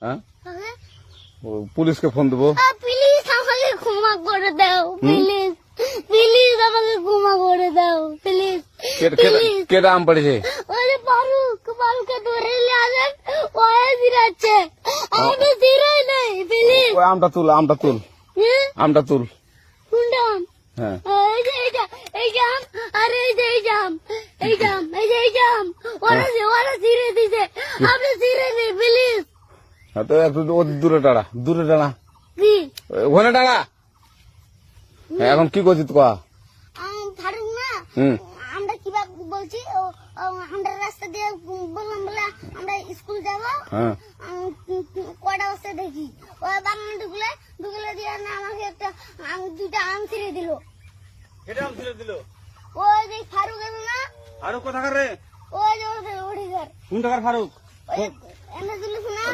হ্যাঁ হ্যাঁ? পুলিশকে ফোন দেবো। প্লিজ আমাকে ক্ষমা করে দাও, প্লিজ প্লিজ আমাকে ক্ষমা করে দাও, প্লিজ প্লিজ। কেটা আম পড়েছে? ওই ফারুককে ধরে নিয়ে আসেন, ও ফিরাচ্ছে, আমাকে ফিরাই নাই, প্লিজ। ওই আমটা তুল, আমটা তুল, আমটা তুল। কোনটা আম? হ্যাঁ এই যে এই জাম, আরে এই যে এই জাম, এই জাম, এই যে এই জাম, ওরা ছিঁড়ে দিছে, আপনি ছিঁড়ে নেই, প্লিজ। তো একটু দূরে টাড়া, দূরে টাড়া, কি ওখানে টাড়া। এখন কি করছিস কয়া? ফারুক না, আমরা কিভাবে বলছি, আমরা রাস্তা দিয়ে বললাম বলে আমরা স্কুল যাবো, হ্যাঁ কটা বসে দেখি ওই বাগানে ঢুকলে দিয়ে না আমাকে একটা দুটা আম ছিঁড়ে দিল। কেটে আম ছিঁড়ে দিল? ওই যে ফারুক এলো না, ফারুক কোথাকার রে? ওই যে ওঠে ঘর, কোন টাকার ফারুক? ওই এনে দিল না,